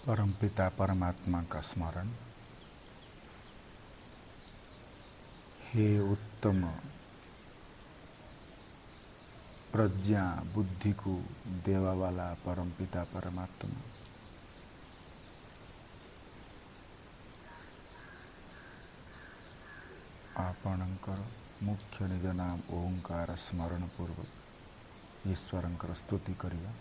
परमपिता परमात्मा का स्मरण। हे उत्तम प्रज्ञा बुद्धि को देवा वाला परमपिता परमात्मा, आपणकर मुख्य निज नाम ओंकार स्मरण पूर्वक ईश्वरंकर स्तुति करिया।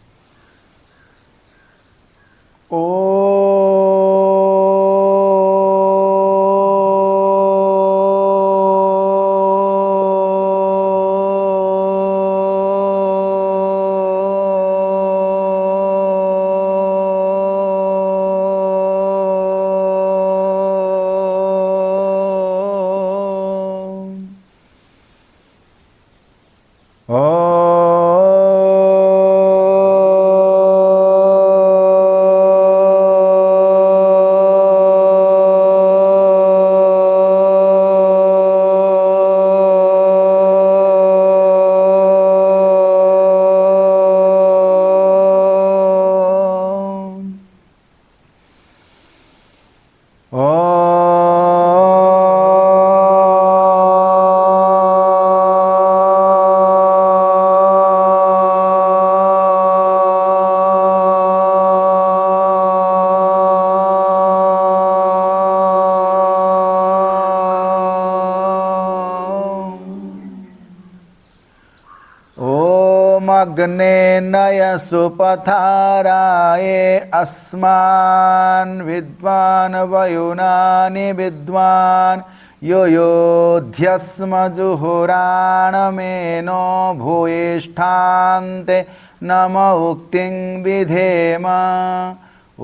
अग्ने नय सुपथाराये अस्मान् विद्वान् वयुनानि विद्वान् यो योध्यस्म जुहुराणमेनो भूयिष्ठान्ते नम उक्तिं विधेम।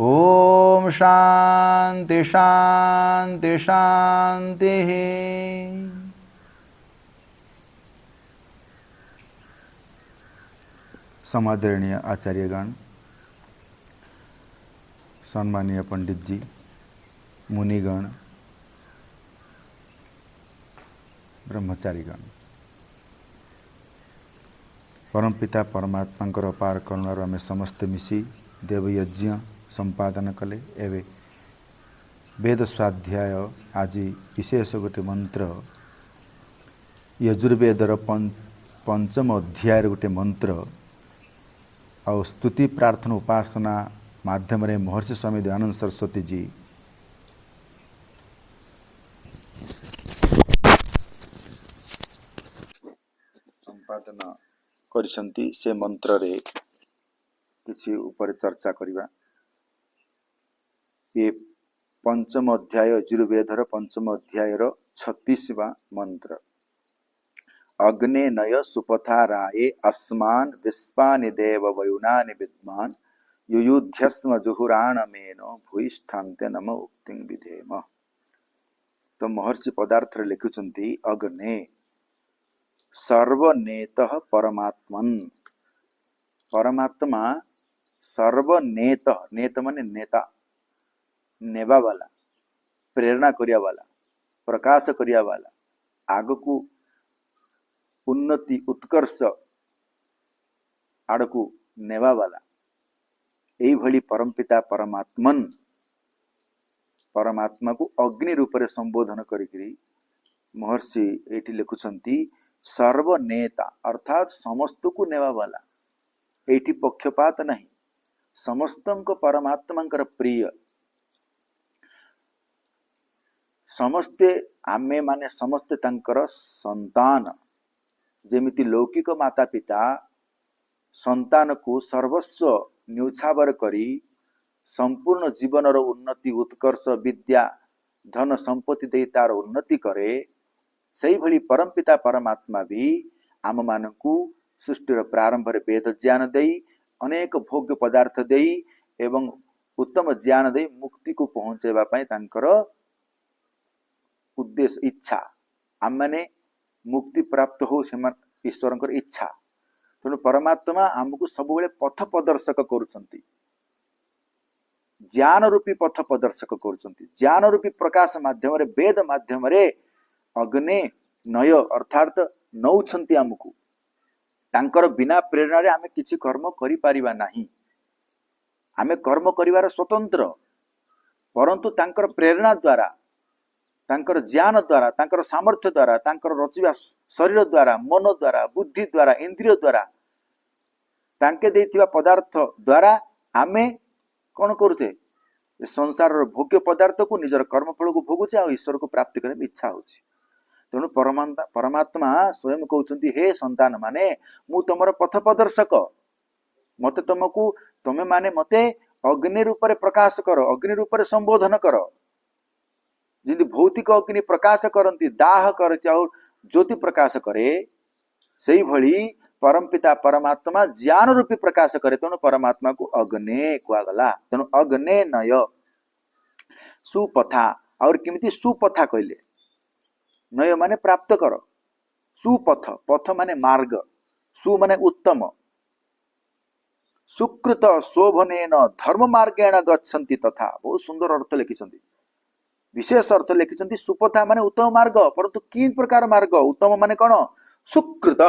ओम शांति शांति शांति। समादरणीय आचार्यगण, सम्मानीय पंडित जी, मुनिगण, ब्रह्मचारीगण, परमपिता परमात्मा अपार करुणार आम समस्ते मिसी देवयज्ञ संपादन कले। एवं वेद स्वाध्याय आज विशेष गोटे मंत्र यजुर्वेदर पंचम अध्याय गोटे मंत्र आ स्तुति प्रार्थना उपासना माध्यम रे महर्षि स्वामी दयानंद सरस्वती जी संपादन करिसंती। से मंत्र रे किछि ऊपर चर्चा करिबा। ये पंचम अध्याय यजुर्वेदर पंचम अध्यायर 36वां मंत्र। अग्ने नय सुपथाराये अस्मान् विश्वानि देव वयुनानि विद्वान् युयुध्यस्म जुहुराणमेनो भूयिष्ठान्ते नम उक्तिं विधेम। तो महर्षि पदार्थ लिखुचंती अग्ने सर्वनेतः परमात्मन्। परमात्मा सर्वनेत, नेत माने नेता, नेबा वाला, प्रेरणा करिया वाला, प्रकाश करिया वाला, आगकू उन्नति उत्कर्ष आड़कू नेवा वाला, यही भली परमपिता परमात्मन परमात्मा को अग्नि रूप में संबोधन करी महर्षि एटी लिखुचंती सर्वनेता अर्थात समस्त को नेवा वाला। एटी पक्षपात नहीं, समस्त परमात्मा प्रिय, समस्ते आमे माने समस्ते तांकर संतान। जेमिति लौकिक माता पिता संतान को सर्वस्व न्यूछावर करी संपूर्ण जीवन उन्नति उत्कर्ष विद्या धन संपत्ति दे तार उन्नति करे, सही भली परमपिता परमात्मा भी आम मानकू सृष्टिर प्रारंभ रे वेद ज्ञान देई अनेक भोग्य पदार्थ देई एवं उत्तम ज्ञान देई मुक्ति को पहुंचेबा पई तांकर उद्देश्य इच्छा। आम माने मुक्ति प्राप्त हो ईश्वर इच्छा। तेणु परमात्मा आमको सब पथ प्रदर्शक करुछंती, ज्ञान रूपी पथ प्रदर्शक करुछंती। ज्ञान रूपी प्रकाश माध्यम रे वेद माध्यम रे अग्ने नय अर्थात नौछंती आमको। तांकर बिना प्रेरणा रे आमे किछि कर्म करि पारिबा नाही। आमे कर्म करिवार स्वतंत्र, परंतु तांकर प्रेरणा द्वारा, तांकर ज्ञान द्वारा, तांकर सामर्थ्य द्वारा, तांकर रचिबा शरीर द्वारा, मन द्वारा, बुद्धि द्वारा, इंद्रिय द्वारा, तांके देथिबा पदार्थ द्वारा आमे कौन करुते संसार भोग्य पदार्थ को निजर कर्मफल को भोगुचे और ईश्वर को प्राप्ति करने इच्छा होची। तेणु परमात्मा स्वयं कहते हे संतान माने मु तुमर पथ प्रदर्शक, मते तुमको तुमे माने मते अग्नि रूप प्रकाश कर, अग्नि रूप संबोधन कर। जिंदि भौतिक अग्नि प्रकाश करती, दाह कर ज्योति प्रकाश करे, से भली परमपिता परमात्मा ज्ञान रूपी प्रकाश करे। तेणु परमात्मा को अग्ने कुआगला। तेणु अग्ने नय सुपथा। और किमिति सुपथा कहले, नय माने प्राप्त कर, सुपथ, पथ माने मार्ग, सु माने उत्तम, सुकृत शोभनेन धर्म मार्गेण गच्छन्ति तथा। बहुत सुंदर अर्थ लिखिछन्ति, विशेष अर्थ लिखिछन्ति। सुपथा माने उत्तम मार्ग, परंतु कि प्रकार मार्ग? उत्तम माने कौन? सुकृत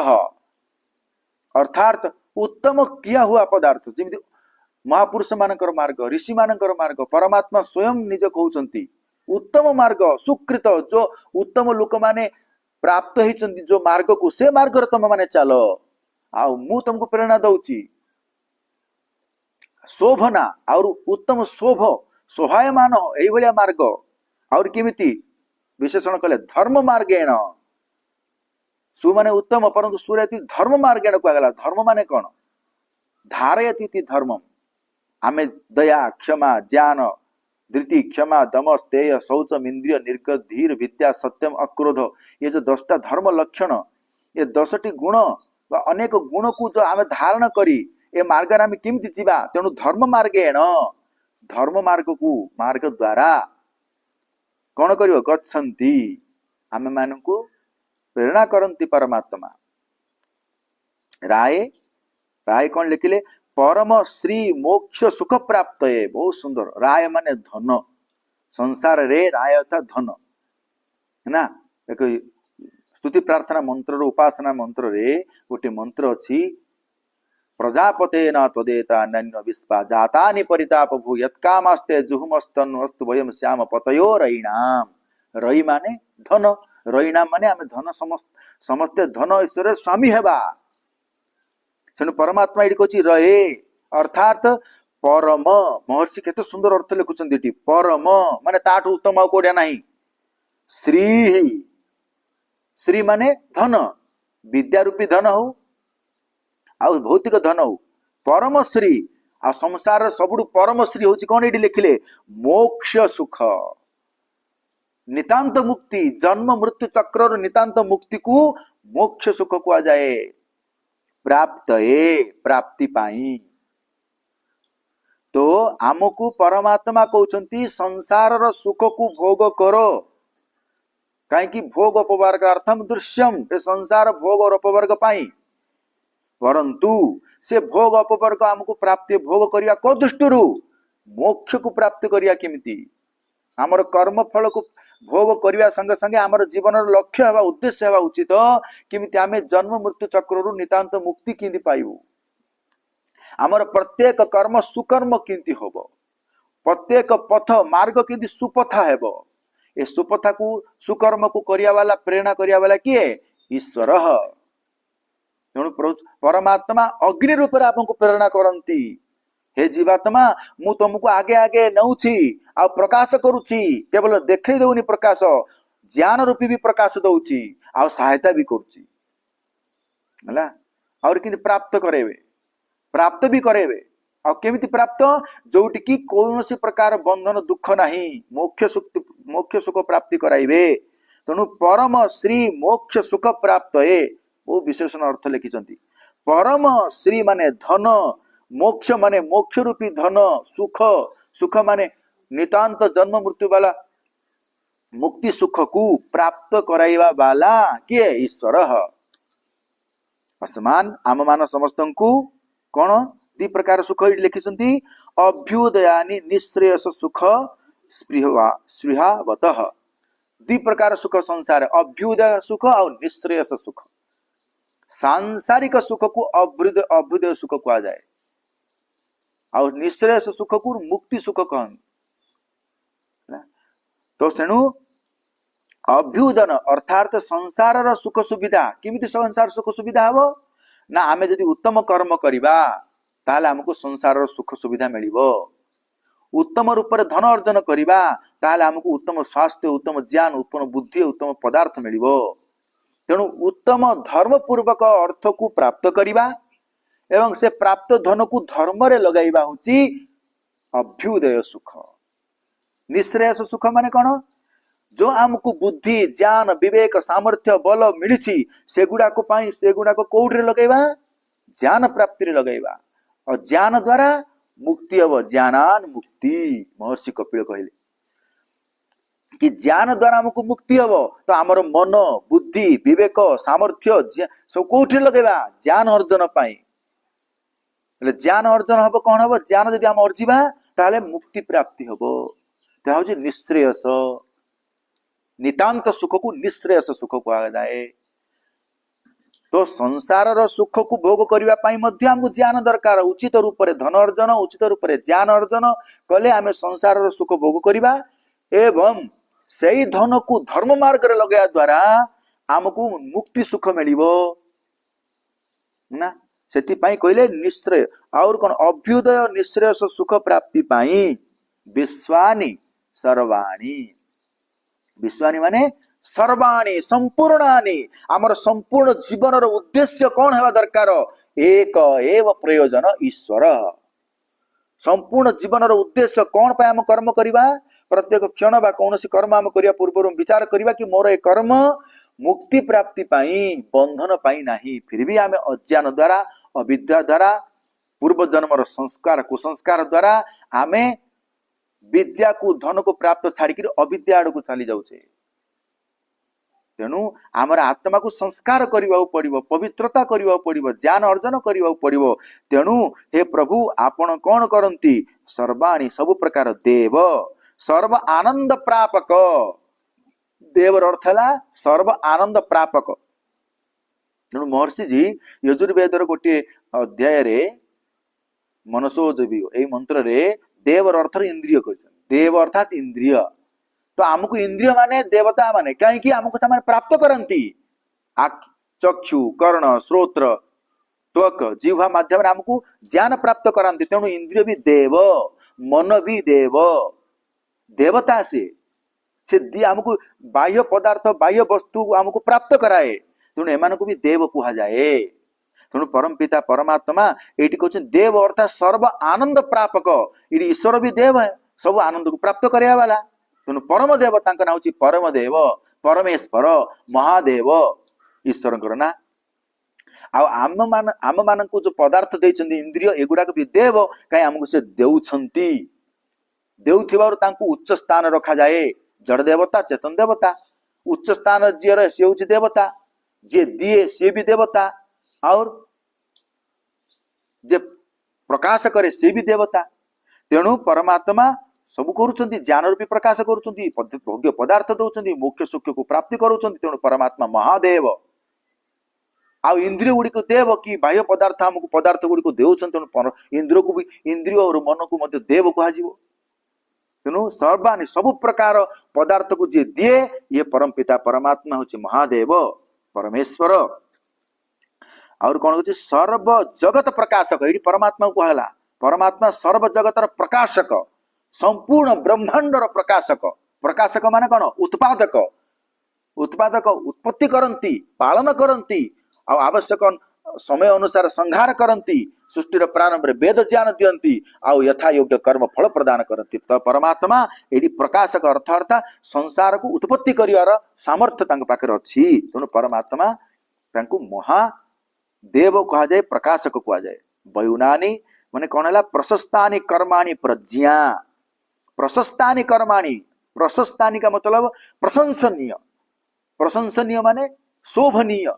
अर्थात उत्तम किया हुआ पदार्थ, जमी महापुरुष मानकर मार्ग, ऋषि मानकर मार्ग, परमात्मा स्वयं निज कहउछन्ति उत्तम मार्ग, सुकृत जो उत्तम लोक माने प्राप्त होइछन्ति जो मार्ग को, से मार्ग रे तुम माने चलो, आ मु तुमको प्रेरणा दउची। शोभना और उत्तम शोभ शोभायमान एई भलिया मार्ग। और किमिति विशेषण कले धर्म मार्गेण, सु माने उत्तम, परंतु सुरति धर्म मार्गेण कहला। धर्म माने कौन? धारयति धर्मम। आमे दया, क्षमा, ज्ञान, धृति, क्षमा, दम, स्तेय, शौचम, इंद्रिय निर्गत, धीर, विद्या, सत्यम, अक्रोध, ये जो 10टा धर्म लक्षण, ये 10टी गुण अनेक गुण को जो आमे धारण करी ए मार्ग आमे किमिति जीवा। तेणु धर्म मार्गेण, धर्म मार्ग को मार्ग द्वारा कौन करियो? गच्छन्ति, आमे मानकु प्रेरणा करन्ति परमात्मा। राय राय कौन लिखिले? परम श्री मोक्ष सुख प्राप्त है। बहुत सुंदर। राय माने धन, संसार रे राय अर्थात धन है ना। एक स्तुति प्रार्थना मंत्र रो उपासना मंत्र रे गोटे मंत्र अछि, प्रजापते न त्वदेता नन्य विश्वा जातानि परिताप भू यत्कामास्ते जुहुमस्तन्वस्तु वयम श्याम पतयो रयिणाम। रयि माने धन, रयिणाम माने आमे धन समस्ते धन ईश्वर स्वामी हेबा। तेणु परमात्मा ये कहछि रहे, अर्थात परम। महर्षि केते सुंदर अर्थ लिखुछन्ति एटी। परम माने ताठु उत्तम कोडिया नाही। श्री, श्री माने धन, विद्या रूपी धन हो आ भौतिक धन हो। परम श्री आ संसार सबुडु परम श्री होछि कोन? एटी लिखिले मोक्ष सुख, नितांत मुक्ति, जन्म मृत्यु चक्र नितांत मुक्ति को मोक्ष सुख कुआ जाए। प्राप्त ए, प्राप्ति पाई। तो आमको परमात्मा कहउछन्ति संसार रो सुख को भोग करो, कहीं भोग अपवर्ग अर्थम दृश्यम, ए संसार भोग और अपवर्ग पाई। परंतु से भोग अपवर्ग आमको प्राप्ति भोग करिया को दृष्टि मोक्ष को प्राप्त करिया केमिति? आमर कर्म फल को भोग करने संगे संगे आमर जीवन लक्ष्य हवा उद्देश्य हवा उचित किमिति आमे जन्म मृत्यु चक्रु नितांत मुक्ति किंति पाइबु। आमर प्रत्येक कर्म सुकर्म किंति होबो, प्रत्येक पथ मार्ग किंति सुपथा हेबो। ए सुपथा को सुकर्म को करिया वाला प्रेरणा करिया वाला किए? ईश्वर। तेणु परमात्मा अग्नि रूप रे आपको प्रेरणा करंती। हे जीवात्मा मु तुमको आगे आगे नौछि आ प्रकाश करूछि, केवल देखै दउनी प्रकाश, ज्ञान रूपी भी प्रकाश दउछि आ सहायता भी करूछि हला। और किंति प्राप्त करेबे? प्राप्त भी करेबे। आ केमिति प्राप्त? जोटि की कोनोसी प्रकार बंधन दुख नाही, मोक्ष सुख प्राप्ति कराइबे। तेणु परम श्री मोक्ष सुख प्राप्त ए वो विशेषण अर्थ लिखिछन्ति। परम श्री माने धन, मोक्ष माने मोक्ष रूपी धन, सुख, सुख माने नितांत जन्म मृत्यु वाला मुक्ति सुख को प्राप्त कराइबा वाला किए? ईश्वर। असमान आम मान समस्त को कौन दि प्रकार सुख लिखिछन्ति? अभ्युदयानि निश्रेयस सुख स्पृहावतः। दि प्रकार सुख संसार, अभ्युदय सुख और निश्रेयस सुख। सांसारिक सुख को अभ्युदय सुख कहा जाए और निश्रेयस सुख को मुक्ति सुख कहन। तो तेणु अभ्युदन अर्थात संसार सुख सुविधा किमिति संसार सुख सुविधा हम ना आमे जदि उत्तम कर्म करिबा ताले हमको संसार सुख सुविधा मिलिबो। उत्तम रूप में धन अर्जन करिबा ताले हमको उत्तम स्वास्थ्य उत्तम ज्ञान उत्तम बुद्धि उत्तम पदार्थ मिलिबो। तेणु उत्तम धर्म पूर्वक अर्थ को प्राप्त करिबा एवं से प्राप्त धन को धर्म रे लगाइबा होची अभ्युदय सुख। निश्रेयस सुख माने कौन? जो आमको बुद्धि ज्ञान विवेक सामर्थ्य बल मिली सेगुड़ा को कौटे लगेगा? ज्ञान प्राप्ति रे लगेगा। और ज्ञान द्वारा मुक्ति हम ज्ञानान मुक्ति। महर्षि कपिल कहले कि ज्ञान द्वारा हमको मुक्ति हम तो आमर मन बुद्धि विवेक सामर्थ्य सब कौटे लगेगा? ज्ञान अर्जन पाई। ज्ञान अर्जन हम कौन हम? ज्ञान जदि आम अर्जिबा ताले मुक्ति प्राप्ति हम। ता हूँ निश्रेयस। नितांत सुख को निश्रेयस सुख कहा जाए। तो संसार सुख को भोग करने हमको ज्ञान दरकार। उचित रूप से धन अर्जन उचित रूप से ज्ञान अर्जन कले आम संसार सुख भोग करवा एवं से ही धन को धर्म मार्ग रे लगाया द्वारा आमको मुक्ति सुख मिलिबो ना। सेति पाई कहले निश्रेय और कौन? अभ्युदय निश्रेयस सुख प्राप्ति पाई विश्वानि सर्वाणि। विश्वानि माने सर्वाणि संपूर्णानि। आमर संपूर्ण जीवन उद्देश्य कौन है दरकार? एक एव प्रयोजन ईश्वर। संपूर्ण जीवन उद्देश्य कौन पाए आम कर्म करिबा? प्रत्येक क्षण बा कौन कर्म आम करिया पूर्व विचार करिबा कि मोर ए कर्म मुक्ति प्राप्ति पाई बंधन पाई नाही। फिर भी आम अज्ञान द्वारा अविद्या द्वारा पूर्व जन्मर संस्कार कुसंस्कार द्वारा आमे विद्या को धन को प्राप्त छाड़ी अविद्या आड़ को चली जाऊे। तेणु आमर आत्मा को संस्कार करने पड़ो पवित्रता करने पड़ो ज्ञान अर्जन करने पड़ो। तेणु हे प्रभु आपण कौन करती? सर्वाणी सब प्रकार देव सर्व आनंद प्रापक। देवर अर्थ है सर्व आनंद प्रापक। तेणु महर्षि जी यजुर्वेदर गोटे अध्याय रे मनसोजवी ए मंत्र रे देवर अर्थ इंद्रिय कर। देव अर्थात इंद्रिय। तो आमको इंद्रिय माने देवता माने कहीं आमको माने प्राप्त करती चक्षु कर्ण श्रोत्र त्वक जिह्वा माध्यम आमको ज्ञान प्राप्त कराती। तेणु इंद्रिय भी देव मन भी देव देवता से दी आमको बाह्य पदार्थ बाह्य वस्तु आमको प्राप्त कराए। तेणु एमान को भी देव कुहा जाए। तेणु परम पिता परमात्मा ये कहते देव अर्थात सर्व आनंद प्रापक। ये ईश्वर भी देव है सब आनंद को प्राप्त कराया वाला। तेणु परम देव तांका ना होची परम देव परमेश्वर महादेव ईश्वर ना। आम मान को जो पदार्थ देइछन्ती इंद्रिय एगुड़ाक भी देव कहीं आमको से देउछन्ती। देउथिबारु तांको उच्च स्थान रखा जाए। जड़ देवता चेतन देवता उच्च स्थान जी रहे से होची देवता जे दिए से भी देवता और जे प्रकाश करे से भी देवता। तेणु परमात्मा सब करुछन्ती ज्ञान रूपी प्रकाश करुछन्ती भोग्य पदार्थ दौरान मोक्ष सुख को प्राप्ति करुछन्ती। तेणु परमात्मा महादेव आ इंद्रिय गुड़ी को देव कि बाह्य पदार्थ आमको पदार्थ गुड़ी को देउछन। तेणु इंद्रिय को भी इंद्रिय और मन को मध्य देव कहा। तेणु सर्वाणी सब प्रकार पदार्थ को जे दिए ये परम पिता परमात्मा होची महादेव परमेश्वर। और कौन होची सर्व जगत प्रकाशक। ये परमात्मा को कहला परमात्मा सर्व जगतर प्रकाशक संपूर्ण ब्रह्मांडर प्रकाशक। प्रकाशक माने कौन? उत्पादक। उत्पादक उत्पत्ति करती पालन करती आवश्यक समय अनुसार संहार करती सृष्टिर प्रारंभ में वेद ज्ञान दियंती आउ यथा योग्य कर्म फल प्रदान करती। तो परमात्मा ये प्रकाशक अर्थ अर्थात संसार को उत्पत्ति करिवार सामर्थ्य तांको पाखरे अछि। तेणु परमात्मा तांको महादेव कहा जाए प्रकाशक कहा जाए। वयुनानी माने कौन है? प्रशस्तानि कर्माणि प्रज्ञा। प्रशस्तानि कर्माणि प्रशस्तानि का मतलब प्रशंसनीय। प्रशंसनीय माने शोभनीय।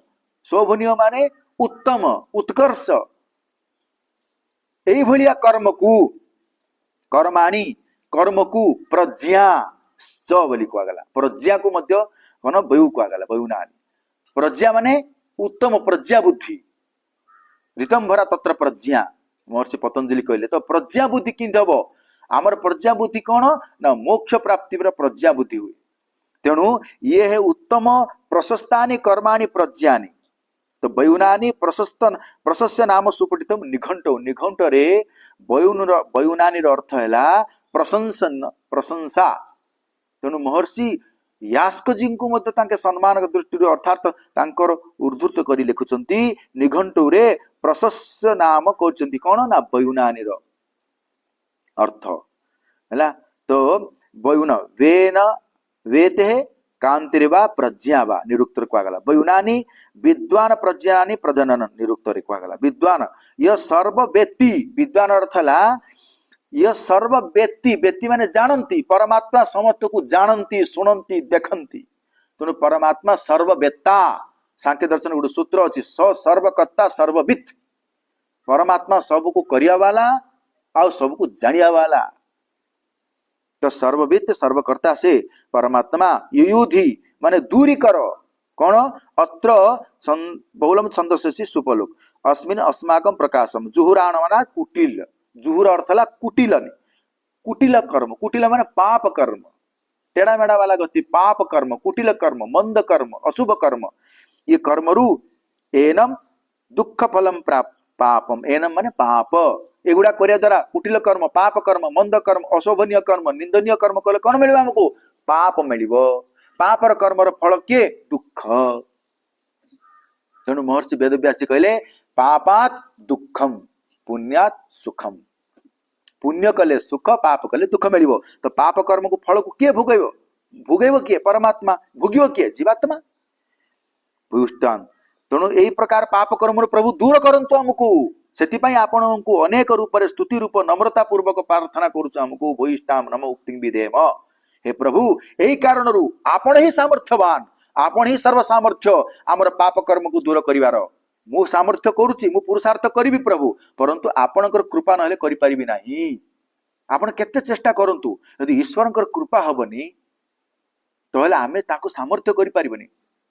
शोभनीय माने उत्तम उत्कर्ष। यही भलिया कर्म को कर्माणि कर्म को प्रज्ञा च बोली कहगला। प्रज्ञा को मध्य कौन? वयु कहगला। वयुनानि प्रज्ञा माने उत्तम प्रज्ञा बुद्धि। ऋतंभरा तत्र प्रज्ञा महर्षि पतंजलि कहले। तो प्रज्ञा बुद्धि किंतु हम आमर प्रज्ञाबुद्धि कौन ना मोक्ष प्राप्ति प्रज्ञाबुद्धि हुए। तेणु ये है उत्तम प्रशस्तानि कर्माणि प्रज्ञानि। तो वयुनानि प्रशस्य नाम सुपठितम निघंटो। निघंट रे वयुनानि अर्थ है प्रशंसन प्रशंसा। तेणु महर्षि यास्क जी को मध्य तांके सम्मान दृष्टि अर्थात तांकर उद्धृत करी लिखुचंती निघंटु रे प्रशस्य नाम कहउचंती कोन ना वयुनानि रो अर्थ हैला। तो वयुन वेन वेते कांतिरेवा प्रज्ञा वा निरुक्तर कुआगला। वयुनानि विद्वान प्रज्ञानि प्रजनन निरुक्तर कुआगला। विद्वान यह सर्व व्यक्ति विद्वान अर्थ है यह सर्व व्यक्ति व्यक्ति माने जानती परमात्मा समस्त को जानती सुनती देखती। तेणु परमात्मा सर्ववेत्ता। सांख्य दर्शन गोटे सूत्र अच्छी स सर्वकर्ता सर्वविद। परमात्मा सबको करिया वाला आ सबको जानिया वाला। तो सर्वविद सर्वकर्ता से परमात्मा युयुधि माने दूरी करो कौन अत्र बहुलम छंदस्य सुपलोक अस्मिन अस्माकं प्रकाशम जुहुराण माना कुटिल। जुहुर अर्थ है कुटिल कुटिल कर्म। कुटिल माने पाप कर्म टेढ़ा मेढ़ा वाला गति पाप कर्म कुटिल कर्म मंद कर्म अशुभ कर्म। ये कर्मरु एनम दुख फलम प्राप्त पापम। एनम माने पाप एगुड़ा करिया द्वारा कुटिल कर्म पाप कर्म मंद कर्म अशोभनीय कर्म निंदनीय कर्म कले कौन मिल हमको पाप मिल। पापर कर्मर फल किए दुख। तेणु महर्षि वेदव्यासी कहले पापात दुखम पुण्यात सुखम। पुण्य कले सुख पाप कले दुख मिल। तो पाप कर्म को फल को किए भोगैब भोगैब किए परमात्मा भोगिब किए जीवात्मा भूष्टान। तेणु यही प्रकार पाप कर्म प्रभु दूर करंतु हमको। सेतिपाई आपनको अनेक रूप रे स्तुति रूप नम्रता पूर्वक प्रार्थना करूछु हमको भूष्टाम नम उक्ति विधेम। हे प्रभु यही कारण आपण ही सामर्थ्यवान आपण ही सर्व सामर्थ्य आमर पाप कर्म को दूर करिवार। मु सामर्थ्य करूची मु पुरुषार्थ करिवि प्रभु परंतु आपणकर कृपा नहले करि परिबि नाही। आपण केते चेष्टा करंतु यदि ईश्वरकर कृपा हबनी तो हेले आमे ताको सामर्थ्य करि परिबनी।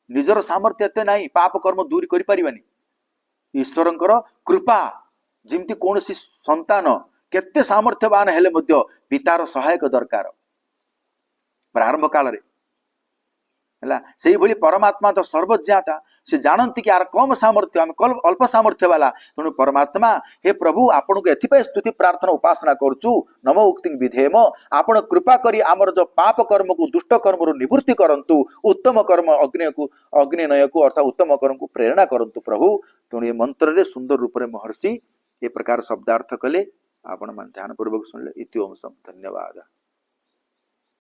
निजर सामर्थ्य एते नाही पाप कर्म दूर करि परिबानी। ईश्वरकर कृपा जिमती कोनसी संतान केते सामर्थ्यवान हेले मध्य पितार सहायक दरकार प्रारंभ काल रे हैला। सेही भली परमात्मा तो सर्वज्ञाता से जानती कि यार कम सामर्थ्य आम अल्प सामर्थ्य वाला। तेणु परमात्मा हे प्रभु आपन को एथिपाई स्तुति प्रार्थना उपासना करचु नमो उक्ति विधेम। आपण कृपा करी आमर जो पाप कर्म को दुष्ट कर्म रु निवृत्ति करंतु उत्तम कर्म अग्निनय को अर्थात उत्तम कर्म को प्रेरणा करंतु प्रभु। तेणु ये मंत्र रे सुंदर रूप रे महर्षि ये प्रकार शब्दार्थ कले। आपण मन ध्यान पूर्वक सुनले। इति ओम सम धन्यवाद।